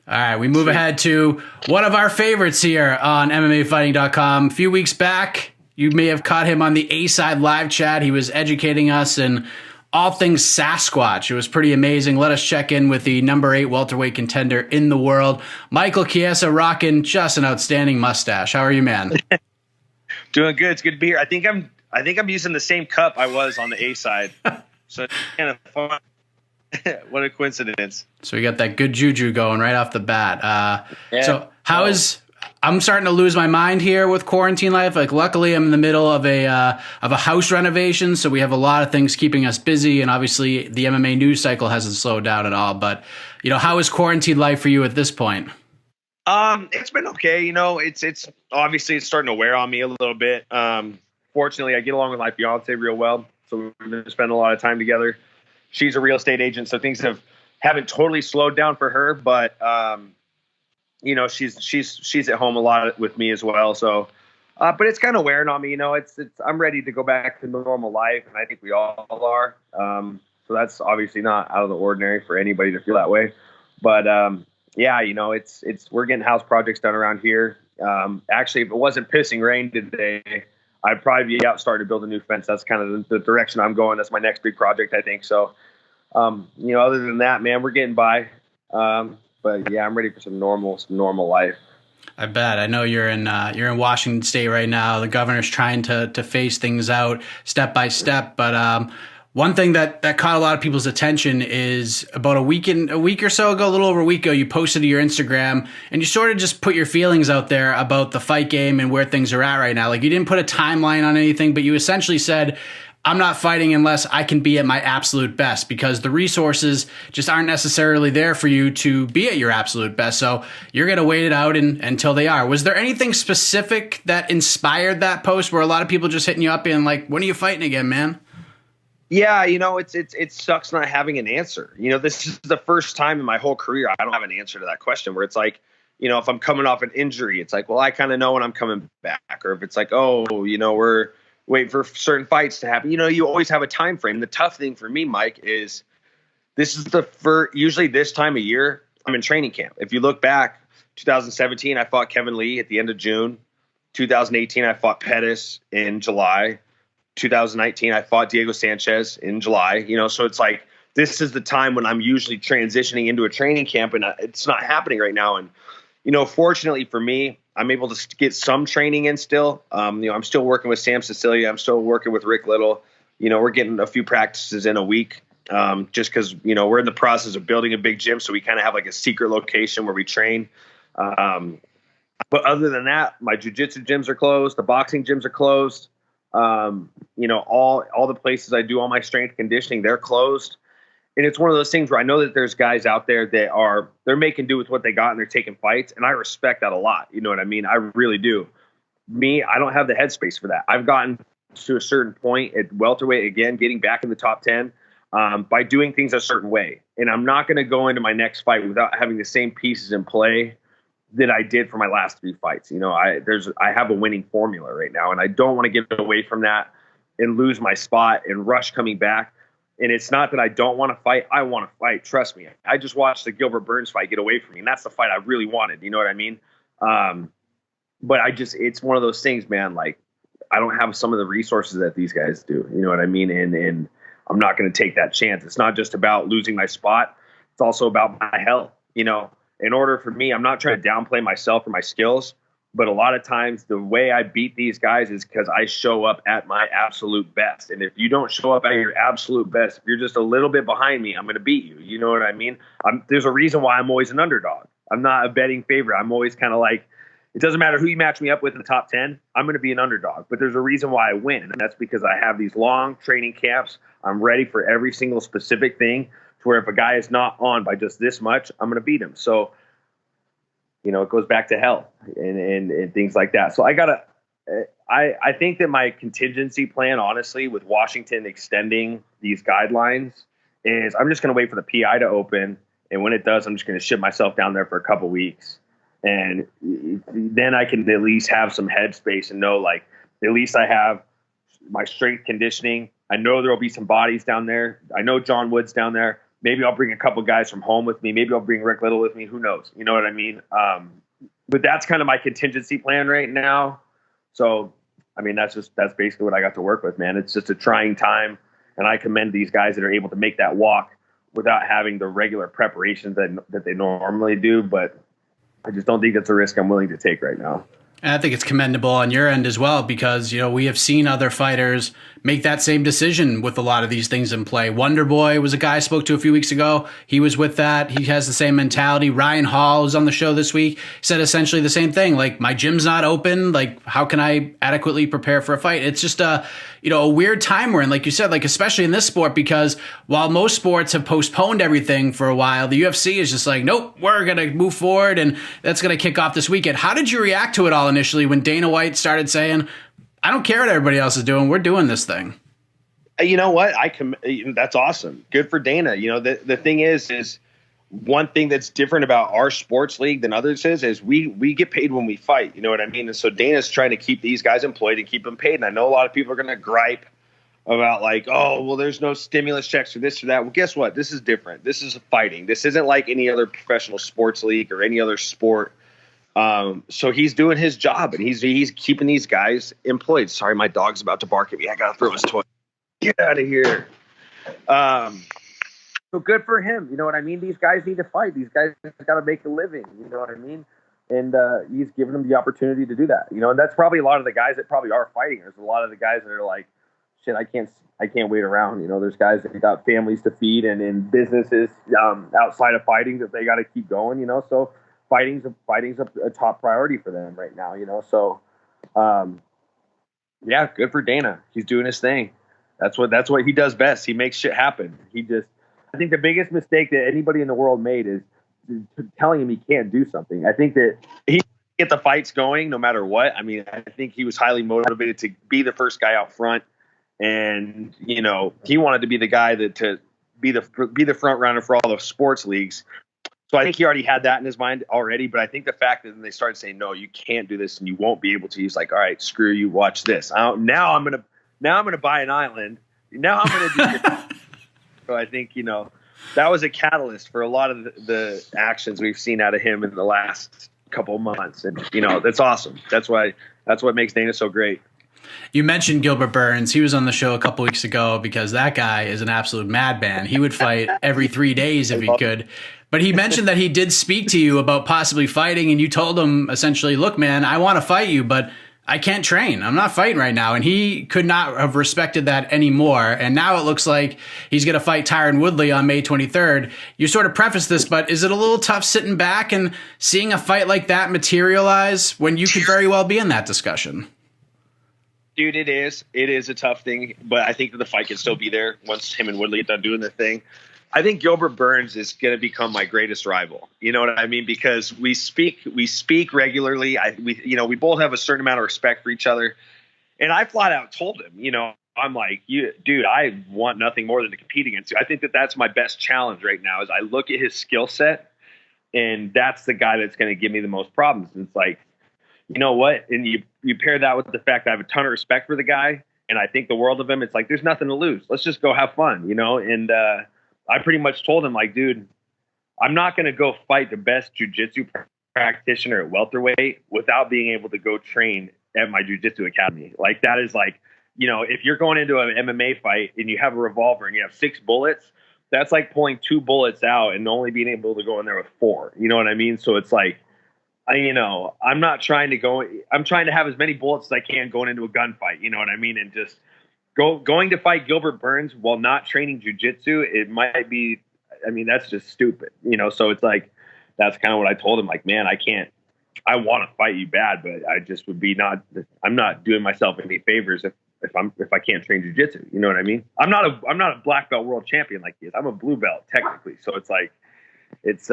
All right, we move ahead to one of our favorites here on MMAfighting.com. A few weeks back, you may have caught him on the A-Side live chat. He was educating us in all things Sasquatch. It was pretty amazing. Let us check in with the number 8 welterweight contender in the world, Michael Chiesa, rocking just an outstanding mustache. How are you, man? Doing good. It's good to be here. I think I'm using the same cup I was on the A-Side. So it's kind of fun. What a coincidence. So we got that good juju going right off the bat. Yeah. So I'm starting to lose my mind here with quarantine life. Like, luckily I'm in the middle of a house renovation. So we have a lot of things keeping us busy. And obviously the MMA news cycle hasn't slowed down at all. But, how is quarantine life for you at this point? It's been okay. It's obviously it's starting to wear on me a little bit. Fortunately I get along with my fiance real well. So we've been spending a lot of time together. She's a real estate agent, so things haven't totally slowed down for her, but she's at home a lot with me as well. So, but it's kind of wearing on me. I'm ready to go back to normal life, and I think we all are. So that's obviously not out of the ordinary for anybody to feel that way. But we're getting house projects done around here. Actually, if it wasn't pissing rain today, I'd probably be out starting to build a new fence. That's kind of the direction I'm going. That's my next big project, I think. So, other than that, man, we're getting by. But yeah, I'm ready for some normal life. I bet. I know you're in Washington State right now. The governor's trying to phase things out step by step. But one thing that caught a lot of people's attention is about a week or so ago, a little over a week ago, you posted to your Instagram and you sort of just put your feelings out there about the fight game and where things are at right now. Like, you didn't put a timeline on anything, but you essentially said, I'm not fighting unless I can be at my absolute best, because the resources just aren't necessarily there for you to be at your absolute best. So you're going to wait it out until they are. Was there anything specific that inspired that post? Where a lot of people just hitting you up and like, when are you fighting again, man? Yeah, it sucks not having an answer. This is the first time in my whole career I don't have an answer to that question, where it's like, if I'm coming off an injury, it's like, well, I kind of know when I'm coming back. Or if it's like, oh, we're waiting for certain fights to happen. You always have a time frame. The tough thing for me, Mike, is this is usually this time of year, I'm in training camp. If you look back, 2017, I fought Kevin Lee at the end of June. 2018, I fought Pettis in July. 2019, I fought Diego Sanchez in July. So it's like, this is the time when I'm usually transitioning into a training camp, and it's not happening right now. And, fortunately for me, I'm able to get some training in still. I'm still working with Sam Cecilia. I'm still working with Rick Little. We're getting a few practices in a week, just because, we're in the process of building a big gym. So we kind of have like a secret location where we train. But other than that, my jiu-jitsu gyms are closed. The boxing gyms are closed. All the places I do all my strength conditioning, they're closed. And it's one of those things where I know that there's guys out there that they're making do with what they got and they're taking fights. And I respect that a lot. You know what I mean? I really do. Me, I don't have the headspace for that. I've gotten to a certain point at welterweight, again, getting back in the top 10, by doing things a certain way. And I'm not going to go into my next fight without having the same pieces in play that I did for my last 3 fights. I have a winning formula right now, and I don't want to get away from that and lose my spot and rush coming back. And it's not that I don't want to fight. I want to fight. Trust me. I just watched the Gilbert Burns fight get away from me, and that's the fight I really wanted. You know what I mean? But it's one of those things, man. Like, I don't have some of the resources that these guys do. You know what I mean? And I'm not going to take that chance. It's not just about losing my spot. It's also about my health. In order for me, I'm not trying to downplay myself or my skills, but a lot of times the way I beat these guys is because I show up at my absolute best. And if you don't show up at your absolute best, if you're just a little bit behind me, I'm going to beat you. You know what I mean? There's a reason why I'm always an underdog. I'm not a betting favorite. I'm always kind of like, it doesn't matter who you match me up with in the top 10, I'm going to be an underdog. But there's a reason why I win, and that's because I have these long training camps. I'm ready for every single specific thing, to where if a guy is not on by just this much, I'm going to beat him. So, it goes back to health and things like that. So I think that my contingency plan, honestly, with Washington extending these guidelines, is I'm just going to wait for the PI to open. And when it does, I'm just going to ship myself down there for a couple weeks. And then I can at least have some headspace and know, like, at least I have my strength conditioning. I know there'll be some bodies down there. I know John Wood's down there. Maybe I'll bring a couple guys from home with me. Maybe I'll bring Rick Little with me. Who knows? You know what I mean? But that's kind of my contingency plan right now. So, I mean, that's basically what I got to work with, man. It's just a trying time, and I commend these guys that are able to make that walk without having the regular preparations that they normally do. But I just don't think that's a risk I'm willing to take right now. And I think it's commendable on your end as well, because, we have seen other fighters make that same decision with a lot of these things in play. Wonder Boy was a guy I spoke to a few weeks ago. He was with that. He has the same mentality. Ryan Hall was on the show this week, said essentially the same thing. Like, my gym's not open. Like, how can I adequately prepare for a fight? It's just a weird time we're in, like you said, like, especially in this sport, because while most sports have postponed everything for a while, the UFC is just like, nope, we're going to move forward, and that's going to kick off this weekend. How did you react to it all initially when Dana White started saying, I don't care what everybody else is doing, we're doing this thing? You know what? That's awesome. Good for Dana. The thing is one thing that's different about our sports league than others is we get paid when we fight. You know what I mean? And so Dana's trying to keep these guys employed and keep them paid. And I know a lot of people are going to gripe about like, oh, well, there's no stimulus checks or this or that. Well, guess what? This is different. This is fighting. This isn't like any other professional sports league or any other sport. So he's doing his job, and he's keeping these guys employed. Sorry, my dog's about to bark at me. I got to throw his toy. Get out of here. So good for him. You know what I mean? These guys need to fight. These guys got to make a living. You know what I mean? And he's giving them the opportunity to do that. And that's probably a lot of the guys that probably are fighting. There's a lot of the guys that are like, shit, I can't wait around. There's guys that got families to feed and businesses outside of fighting that they got to keep going. So fighting's a top priority for them right now. So yeah, good for Dana. He's doing his thing. That's what he does best. He makes shit happen. I think the biggest mistake that anybody in the world made is telling him he can't do something. I think that he get the fights going no matter what. I mean, I think he was highly motivated to be the first guy out front, and he wanted to be the guy to be the front runner for all the sports leagues. So I think he already had that in his mind already. But I think the fact that they started saying, no, you can't do this and you won't be able to. He's like, all right, screw you. Watch this. Now I'm gonna buy an island. Now I'm gonna do this. So I think that was a catalyst for a lot of the actions we've seen out of him in the last couple of months, and that's awesome. That's what makes Dana so great. You mentioned Gilbert Burns. He was on the show a couple weeks ago because that guy is an absolute madman. He would fight every 3 days if he could. But he mentioned that he did speak to you about possibly fighting, and you told him essentially, look, man, I want to fight you, but I can't train. I'm not fighting right now. And he could not have respected that anymore. And now it looks like he's going to fight Tyron Woodley on May 23rd. You sort of preface this, but is it a little tough sitting back and seeing a fight like that materialize when you could very well be in that discussion? Dude, it is. It is a tough thing, but I think that the fight can still be there once him and Woodley get done doing their thing. I think Gilbert Burns is going to become my greatest rival. You know what I mean? Because we speak regularly. We both have a certain amount of respect for each other. And I flat out told him, I'm like, dude, I want nothing more than to compete against you. I think that that's my best challenge right now is I look at his skill set, and that's the guy that's going to give me the most problems. And it's like, you know what? And you pair that with the fact that I have a ton of respect for the guy, and I think the world of him. It's like, there's nothing to lose. Let's just go have fun, And I pretty much told him, like, dude, I'm not going to go fight the best jiu-jitsu practitioner at welterweight without being able to go train at my jiu-jitsu academy. Like, that is like, if you're going into an MMA fight and you have a revolver and you have 6 bullets, that's like pulling 2 bullets out and only being able to go in there with 4. You know what I mean? So it's like, I'm not trying to go. I'm trying to have as many bullets as I can going into a gunfight. You know what I mean? And just going to fight Gilbert Burns while not training jiu-jitsu, it might be. I mean, that's just stupid. So it's like that's kind of what I told him. Like, man, I can't. I want to fight you bad, but I just would be not. I'm not doing myself any favors if I can't train jiu-jitsu. You know what I mean? I'm not a black belt world champion like he is. I'm a blue belt technically. So it's like it's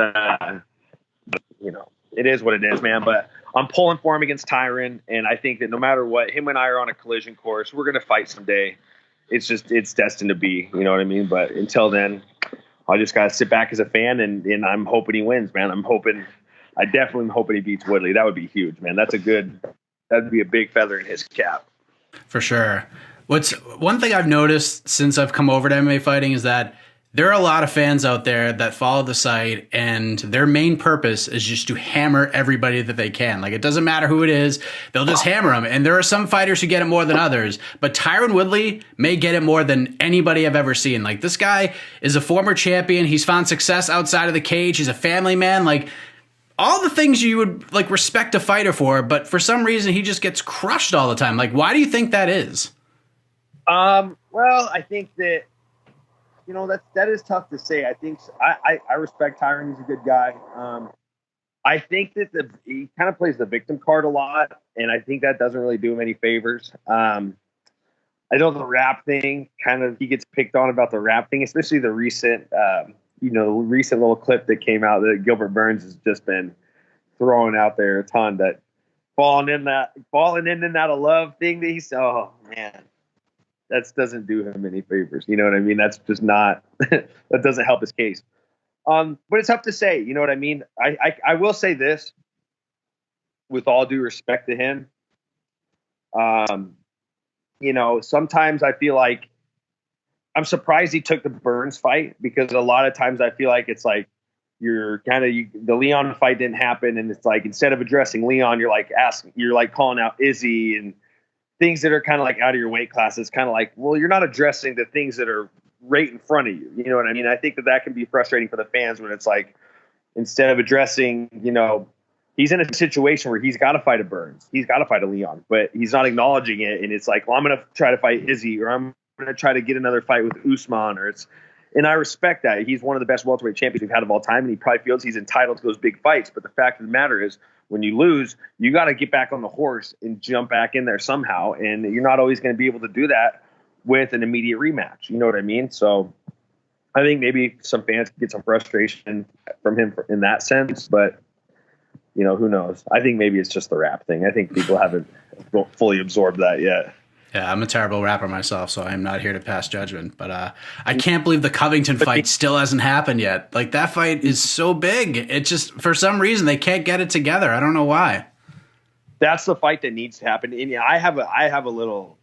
it is what it is, man. But I'm pulling for him against Tyron, and I think that no matter what, him and I are on a collision course. We're gonna fight someday. It's destined to be. You know what I mean? But until then, I just gotta sit back as a fan, and I'm hoping he wins, man. I definitely am hoping he beats Woodley. That would be huge, man. That'd be a big feather in his cap. For sure. What's one thing I've noticed since I've come over to MMA fighting is that There are a lot of fans out there that follow the site, and their main purpose is just to hammer everybody that they can. Like, it doesn't matter who it is, they'll just hammer them. And there are some fighters who get it more than others, but Tyron Woodley may get it more than anybody I've ever seen. Like, this guy is a former champion. He's found success outside of the cage. He's a family man. Like, all the things you would like respect a fighter for, but for some reason he just gets crushed all the time. Like, why do you think that is? Well, I think that, that is tough to say. I think I respect Tyron. He's a good guy. I think that he kind of plays the victim card a lot, and I think that doesn't really do him any favors. I know the rap thing, he gets picked on about the rap thing, especially the recent, recent little clip that came out that Gilbert Burns has just been throwing out there a ton, that falling in and out of love thing that he's, oh man. That doesn't do him any favors. You know what I mean? That's just not, that doesn't help his case. But it's tough to say, you know what I mean? I will say this, with all due respect to him. Sometimes I feel like I'm surprised he took the Burns fight, because a lot of times I feel like it's like the Leon fight didn't happen. And it's like, instead of addressing Leon, you're like calling out Izzy and things that are kind of like out of your weight class. It's kind of like, well, you're not addressing the things that are right in front of you. You know what I mean? I think that can be frustrating for the fans when it's like, instead of addressing, he's in a situation where he's got to fight a Burns. He's got to fight a Leon, but he's not acknowledging it. And it's like, well, I'm going to try to fight Izzy, or I'm going to try to get another fight with Usman, and I respect that. He's one of the best welterweight champions we've had of all time, and he probably feels he's entitled to those big fights. But the fact of the matter is, when you lose, you got to get back on the horse and jump back in there somehow. And you're not always going to be able to do that with an immediate rematch. You know what I mean? So I think maybe some fans get some frustration from him in that sense, but who knows? I think maybe it's just the rap thing. I think people haven't fully absorbed that yet. Yeah, I'm a terrible rapper myself, so I'm not here to pass judgment. But I can't believe the Covington fight still hasn't happened yet. Like, that fight is so big. It just, for some reason, they can't get it together. I don't know why. That's the fight that needs to happen. And I have a little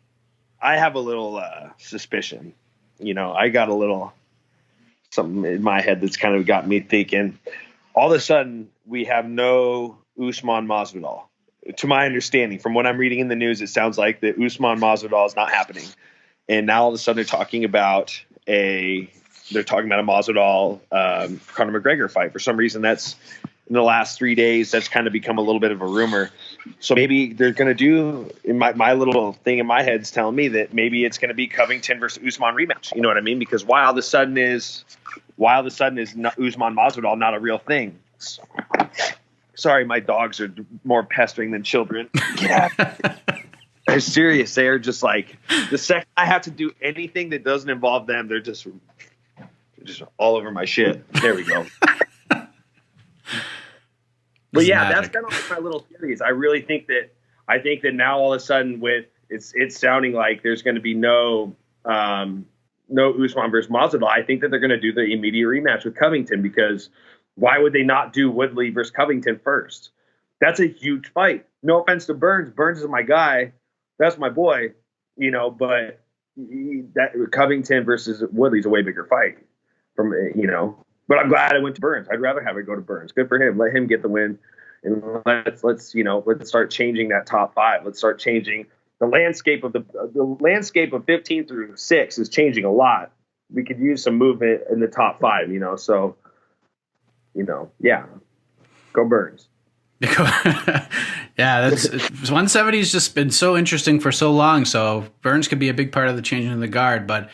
suspicion. I got a little something in my head that's kind of got me thinking. All of a sudden, we have no Usman Masvidal. To my understanding, from what I'm reading in the news, it sounds like the Usman Masvidal is not happening. And now all of a sudden they're talking about a Masvidal Conor McGregor fight. For some reason, that's in the last 3 days, that's kind of become a little bit of a rumor. So maybe they're going to do, in my little thing in my head is telling me that maybe it's going to be Covington versus Usman rematch. You know what I mean? Because why all of a sudden is Usman Masvidal not a real thing? Sorry, my dogs are more pestering than children. Yeah. They're serious. They are just like, the second I have to do anything that doesn't involve them, they're just all over my shit. There we go. But yeah, that's kind of like my little theories. I really think that now all of a sudden with it's sounding like there's going to be no Usman versus Masvidal. I think that they're going to do the immediate rematch with Covington, because why would they not do Woodley versus Covington first? That's a huge fight. No offense to Burns. Burns is my guy. That's my boy, but that Covington versus Woodley is a way bigger fight but I'm glad I went to Burns. I'd rather have it go to Burns. Good for him. Let him get the win. And let's start changing that top five. Let's start changing the landscape of the landscape of 15 through 6 is changing a lot. We could use some movement in the top 5, so yeah, go Burns. Yeah, that's 170 has just been so interesting for so long. So Burns could be a big part of the changing of the guard. But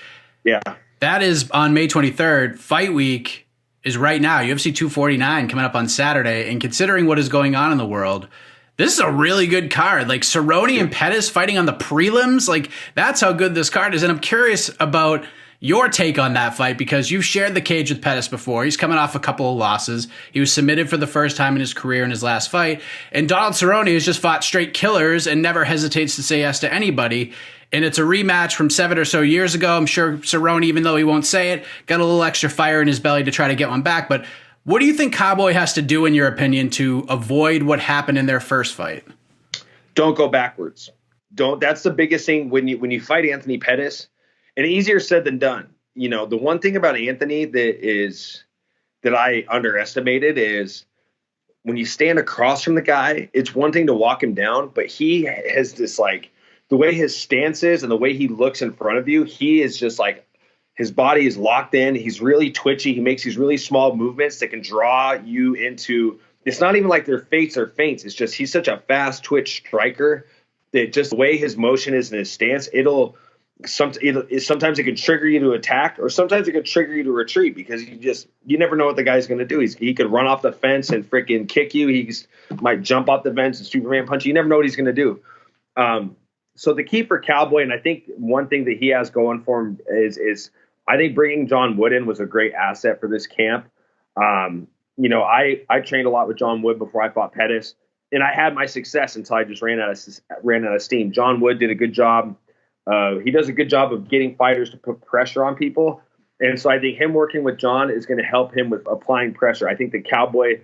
yeah, that is on May 23rd. Fight week is right now. UFC 249 coming up on Saturday. And considering what is going on in the world, this is a really good card. Like Cerrone and Pettis fighting on the prelims. Like, that's how good this card is. And I'm curious about your take on that fight, because you've shared the cage with Pettis before. He's coming off a couple of losses. He was submitted for the first time in his career in his last fight. And Donald Cerrone has just fought straight killers and never hesitates to say yes to anybody. And it's a rematch from 7 or so years ago. I'm sure Cerrone, even though he won't say it, got a little extra fire in his belly to try to get one back. But what do you think Cowboy has to do, in your opinion, to avoid what happened in their first fight? Don't go backwards. That's the biggest thing when you fight Anthony Pettis. And easier said than done. the one thing about Anthony that I underestimated is when you stand across from the guy, it's one thing to walk him down, but he has this, like, the way his stance is and the way he looks in front of you, he is just like, his body is locked in. He's really twitchy. He makes these really small movements that can draw you into, it's not even like they're fakes or feints. It's just, he's such a fast twitch striker that just the way his motion is and his stance, sometimes it can trigger you to attack, or sometimes it can trigger you to retreat, because you never know what the guy's going to do. He could run off the fence and freaking kick you. He might jump off the fence and Superman punch you. You never know what he's going to do. So the key for Cowboy, and I think one thing that he has going for him is I think bringing John Wood in was a great asset for this camp. I trained a lot with John Wood before I fought Pettis, and I had my success until I just ran out of steam. John Wood did a good job. He does a good job of getting fighters to put pressure on people. And so I think him working with John is going to help him with applying pressure. I think the Cowboy,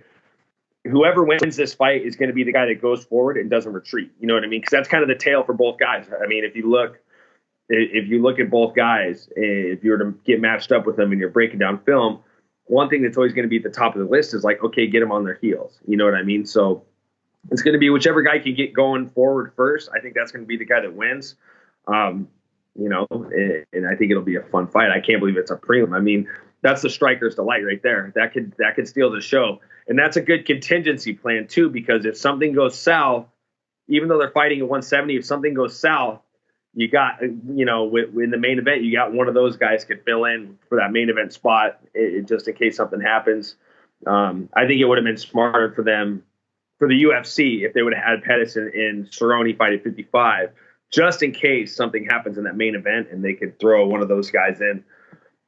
whoever wins this fight, is going to be the guy that goes forward and doesn't retreat. You know what I mean? Because that's kind of the tale for both guys. I mean, if you look at both guys, if you were to get matched up with them and you're breaking down film, one thing that's always going to be at the top of the list is like, okay, get them on their heels. You know what I mean? So it's going to be whichever guy can get going forward first. I think that's going to be the guy that wins. And I think it'll be a fun fight. I can't believe it's a prelim. I mean, that's the striker's delight right there. That could steal the show. And that's a good contingency plan too, because if something goes south, even though they're fighting at 170, if something goes south, you got, in the main event, you got one of those guys could fill in for that main event spot, just in case something happens. I think it would have been smarter for them, for the UFC, if they would have had Pettis and Cerrone fight at 55, just in case something happens in that main event and they could throw one of those guys in.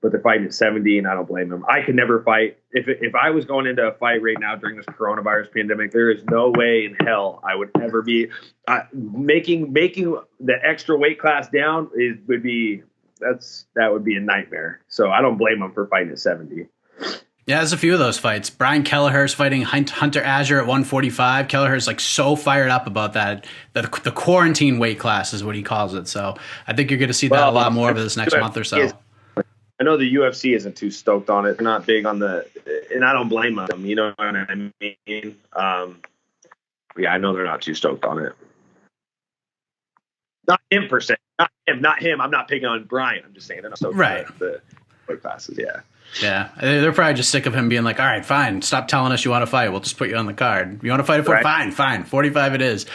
But they're fighting at 70, and I don't blame them. I could never fight. If I was going into a fight right now during this coronavirus pandemic, there is no way in hell I would ever be making the extra weight class down. Would be a nightmare. So I don't blame them for fighting at 70. Yeah, there's a few of those fights. Brian Kelleher's fighting Hunter Azure at 145. Kelleher's like so fired up about that. The quarantine weight class is what he calls it. So I think you're going to see that a lot more over this next month or so. I know the UFC isn't too stoked on it. They're not big on and I don't blame them. You know what I mean? I know they're not too stoked on it. Not him per se. Not him. I'm not picking on Brian. I'm just saying they're not stoked on the weight classes. Yeah. Yeah, they're probably just sick of him being like, all right, fine, stop telling us you want to fight. We'll just put you on the card. You want to fight at 4? Right. Fine. 45 it is.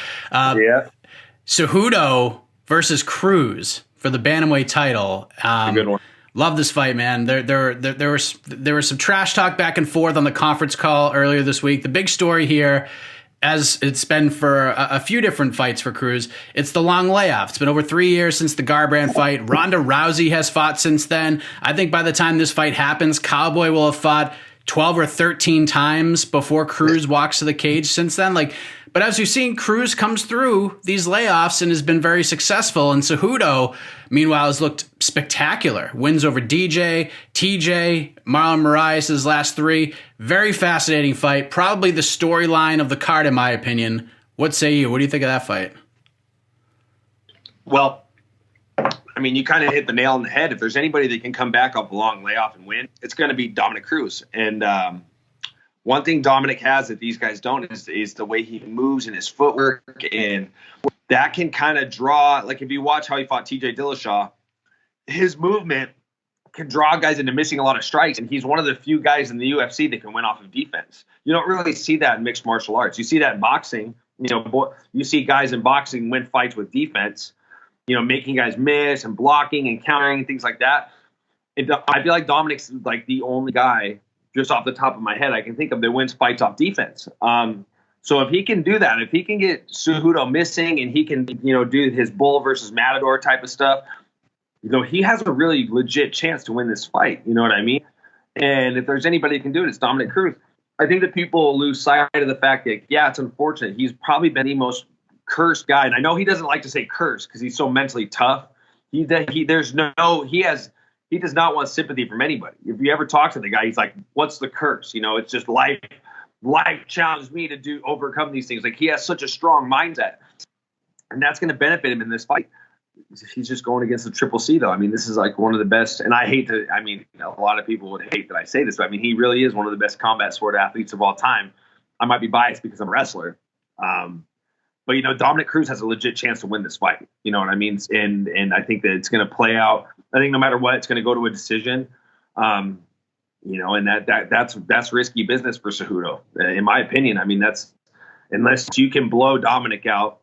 Cejudo versus Cruz for the Bantamweight title. A good one. Love this fight, man. There was some trash talk back and forth on the conference call earlier this week. The big story here, as it's been for a few different fights for Cruz, it's the long layoff. It's been over 3 years since the Garbrandt fight. Ronda Rousey has fought since then. I think by the time this fight happens, Cowboy will have fought 12 or 13 times before Cruz walks to the cage since then. But as you've seen, Cruz comes through these layoffs and has been very successful. And Cejudo, meanwhile, has looked spectacular. Wins over DJ, TJ, Marlon Moraes' last 3. Very fascinating fight. Probably the storyline of the card, in my opinion. What say you? What do you think of that fight? Well, I mean, you kind of hit the nail on the head. If there's anybody that can come back off a long layoff and win, it's going to be Dominic Cruz. And one thing Dominic has that these guys don't is the way he moves and his footwork. And that can kind of draw, like if you watch how he fought TJ Dillashaw, his movement can draw guys into missing a lot of strikes. And he's one of the few guys in the UFC that can win off of defense. You don't really see that in mixed martial arts. You see that in boxing. You see guys in boxing win fights with defense, making guys miss and blocking and countering and things like that. I feel like Dominic's like the only guy, just off the top of my head, I can think of that wins fights off defense. So if he can do that, if he can get Cejudo missing and he can, do his bull versus matador type of stuff, he has a really legit chance to win this fight. You know what I mean? And if there's anybody who can do it, it's Dominic Cruz. I think that people lose sight of the fact that, it's unfortunate. He's probably been the most cursed guy. And I know he doesn't like to say curse because he's so mentally tough. He does not want sympathy from anybody. If you ever talk to the guy, he's like, what's the curse? It's just life challenged me to overcome these things. Like, he has such a strong mindset, and that's going to benefit him in this fight. he's just going against the Triple C, though. I mean, this is like one of the best, and I hate to, I mean, a lot of people would hate that I say this, but I mean, he really is one of the best combat sport athletes of all time. I might be biased because I'm a wrestler. But, you know, Dominic Cruz has a legit chance to win this fight. You know what I mean? And I think that it's going to play out. I think no matter what, it's going to go to a decision. You know, and that's risky business for Cejudo, in my opinion. I mean, that's, unless you can blow Dominic out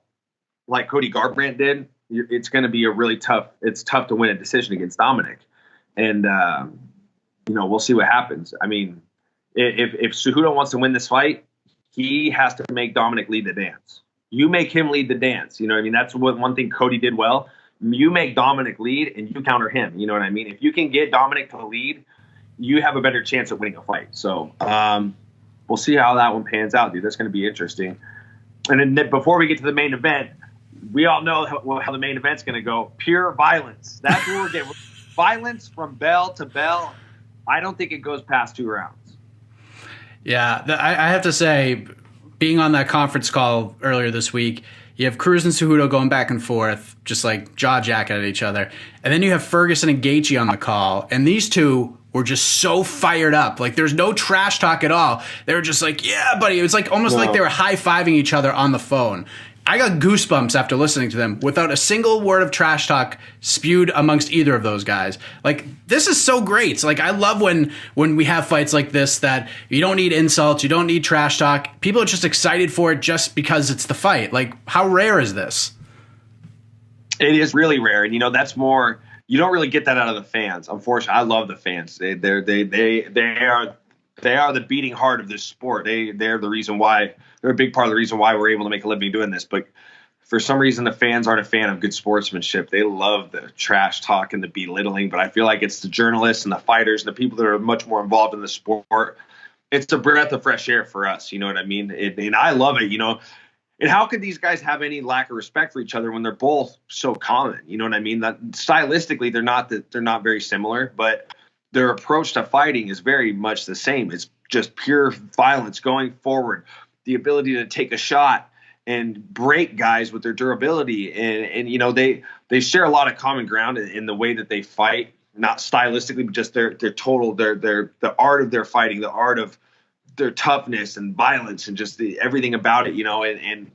like Cody Garbrandt did, it's going to be a really tough. It's tough to win a decision against Dominic, and you know, we'll see what happens. I mean, if Cejudo wants to win this fight, he has to make Dominic lead the dance. You make him lead the dance. You know what I mean? That's what one thing Cody did well. You make Dominic lead and you counter him. You know what I mean? If you can get Dominic to lead, you have a better chance of winning a fight. So we'll see how that one pans out, dude. That's going to be interesting. And then before we get to the main event, we all know how the main event's going to go. Pure violence. That's what we're getting. Violence from bell to bell. I don't think it goes past 2 rounds. Yeah, I have to say, being on that conference call earlier this week, you have Cruz and Cejudo going back and forth, just like jaw jacking at each other. And then you have Ferguson and Gaethje on the call. And these two were just so fired up. Like, there's no trash talk at all. They were just like, yeah, buddy. It was like almost like they were high-fiving each other on the phone. I got goosebumps after listening to them without a single word of trash talk spewed amongst either of those guys. Like, this is so great. Like, I love when we have fights like this that you don't need insults, you don't need trash talk. People are just excited for it just because it's the fight. Like, how rare is this? It is really rare. And, you know, that's more, you don't really get that out of the fans. Unfortunately, I love the fans. They are the beating heart of this sport. They're the reason why. They're a big part of the reason why we're able to make a living doing this. But for some reason, the fans aren't a fan of good sportsmanship. They love the trash talk and the belittling. But I feel like it's the journalists and the fighters and the people that are much more involved in the sport. It's a breath of fresh air for us. You know what I mean? And I love it. You know, and how could these guys have any lack of respect for each other when they're both so common? You know what I mean? That stylistically, they're not very similar, but their approach to fighting is very much the same. It's just pure violence going forward, the ability to take a shot and break guys with their durability. And you know, they share a lot of common ground in the way that they fight, not stylistically, but just their total, the art of their fighting, the art of their toughness and violence and just everything about it, you know, and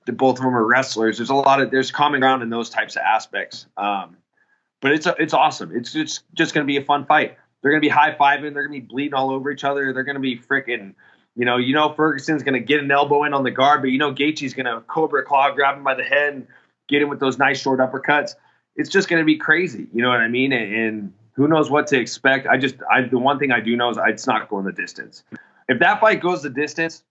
both of them are wrestlers. There's common ground in those types of aspects. But it's awesome. It's just going to be a fun fight. They're going to be high-fiving. They're going to be bleeding all over each other. They're going to be freaking, you know, Ferguson's going to get an elbow in on the guard, but, you know, Gaethje's going to cobra claw, grab him by the head and get him with those nice short uppercuts. It's just going to be crazy. You know what I mean? And who knows what to expect. The one thing I do know is it's not going the distance. If that fight goes the distance,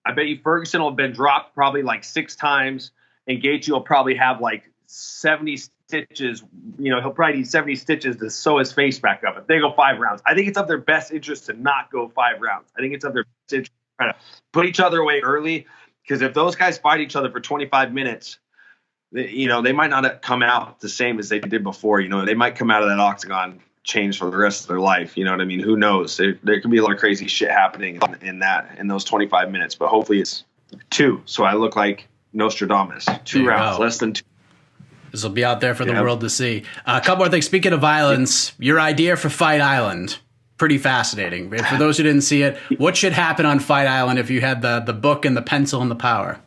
I bet you Ferguson will have been dropped probably like 6 times, and Gaethje will probably have like 70 stitches. You know, he'll probably need 70 stitches to sew his face back up if they go 5 rounds. I think it's of their best interest to not go 5 rounds. I think it's of their best interest to try to put each other away early, because if those guys fight each other for 25 minutes, you know, they might not come out the same as they did before. You know, they might come out of that octagon changed for the rest of their life. You know what I mean? Who knows? There can be a lot of crazy shit happening in those 25 minutes, but hopefully it's 2. So I look like Nostradamus. 2 rounds, less than 2. This will be out there for the world to see. A couple more things. Speaking of violence, your idea for Fight Island, pretty fascinating. For those who didn't see it, what should happen on Fight Island if you had the book and the pencil and the power?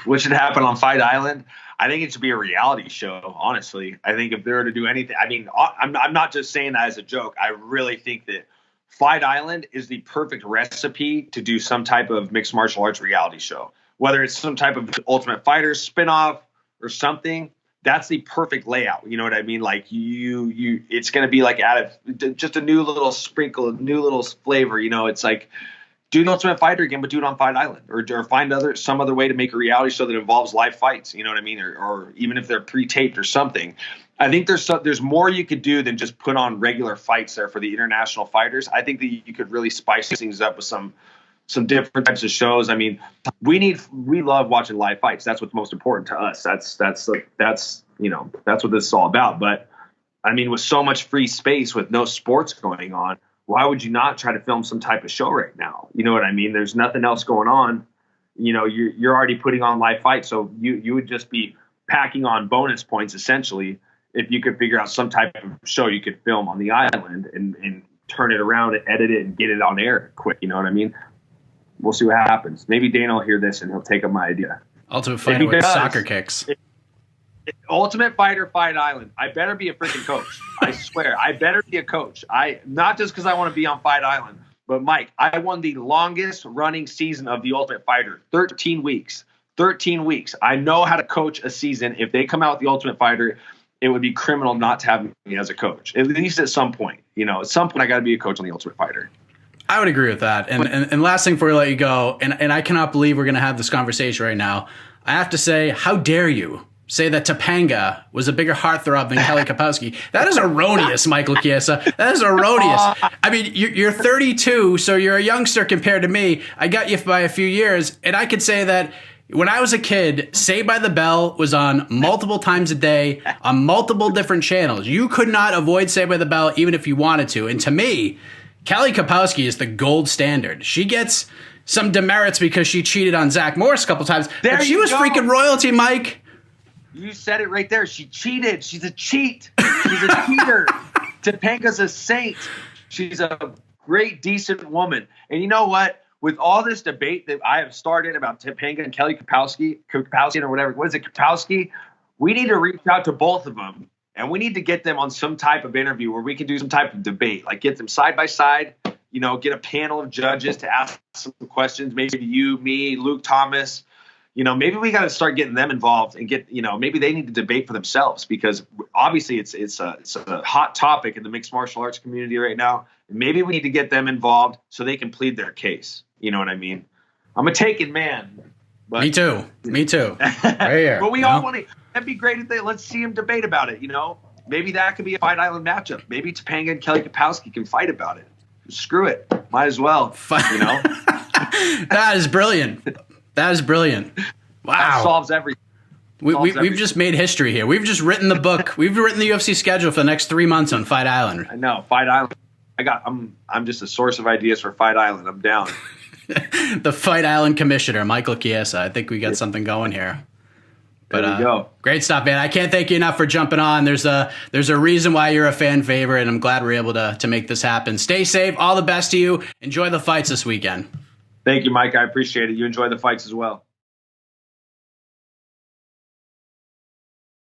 What should happen on Fight Island? I think it should be a reality show, honestly. I think if they were to do anything, I mean, I'm not just saying that as a joke. I really think that Fight Island is the perfect recipe to do some type of mixed martial arts reality show. Whether it's some type of Ultimate Fighter spinoff or something, that's the perfect layout. You know what I mean? Like it's going to be like out of just a new little sprinkle, a new little flavor. You know, it's like, do the Ultimate Fighter again, but do it on Fight Island, or find some other way to make a reality show that involves live fights. You know what I mean? Or even if they're pre-taped or something. I think there's more you could do than just put on regular fights there for the international fighters. I think that you could really spice things up with some different types of shows. I mean, we love watching live fights. That's what's most important to us. That's you know, that's what this is all about. But I mean, with so much free space, with no sports going on, why would you not try to film some type of show right now? You know what I mean? There's nothing else going on. You know, you're already putting on live fights, so you would just be packing on bonus points essentially if you could figure out some type of show you could film on the island and turn it around and edit it and get it on air quick. You know what I mean? We'll see what happens. Maybe Dana will hear this and he'll take up my idea. Ultimate Fighter with soccer kicks. Ultimate Fighter Fight Island. I better be a freaking coach. I swear. I better be a coach. Not just because I want to be on Fight Island, but Mike, I won the longest running season of the Ultimate Fighter. 13 weeks. 13 weeks. I know how to coach a season. If they come out with the Ultimate Fighter, it would be criminal not to have me as a coach. At least at some point. At some point I got to be a coach on the Ultimate Fighter. I would agree with that. And last thing before we let you go, and I cannot believe we're going to have this conversation right now. I have to say, how dare you say that Topanga was a bigger heartthrob than Kelly Kapowski? That is erroneous, Michael Chiesa. That is erroneous. I mean, you're 32, so you're a youngster compared to me. I got you by a few years, and I could say that when I was a kid, Saved by the Bell was on multiple times a day on multiple different channels. You could not avoid Saved by the Bell even if you wanted to. And to me, Kelly Kapowski is the gold standard. She gets some demerits because she cheated on Zach Morris a couple times, but she was freaking royalty, Mike. You said it right there. She cheated. She's a cheat. She's a cheater. Topanga's a saint. She's a great, decent woman. And you know what? With all this debate that I have started about Topanga and Kelly Kapowski or whatever, what is it, Kapowski? We need to reach out to both of them, and we need to get them on some type of interview where we can do some type of debate, like get them side by side, get a panel of judges to ask some questions, maybe you, me, Luke Thomas. Maybe we got to start getting them involved and maybe they need to debate for themselves, because obviously it's a hot topic in the mixed martial arts community right now. Maybe we need to get them involved so they can plead their case. You know what I mean? I'm a taken man. But, Me too. Right here. But we all want to. That'd be great if let's see them debate about it. Maybe that could be a Fight Island matchup. Maybe Topanga and Kelly Kapowski can fight about it. Screw it. Might as well. That is brilliant. Wow. That solves everything. We've just made history here. We've just written the book. We've written the UFC schedule for the next 3 months on Fight Island. I know. Fight Island. I'm just a source of ideas for Fight Island. I'm down. The Fight Island commissioner, Michael Chiesa. I think we got something going here. But there we go. Great stuff, man. I can't thank you enough for jumping on. There's a reason why you're a fan favorite, and I'm glad we're able to make this happen. Stay safe. All the best to you. Enjoy the fights this weekend. Thank you, Mike. I appreciate it. You enjoy the fights as well.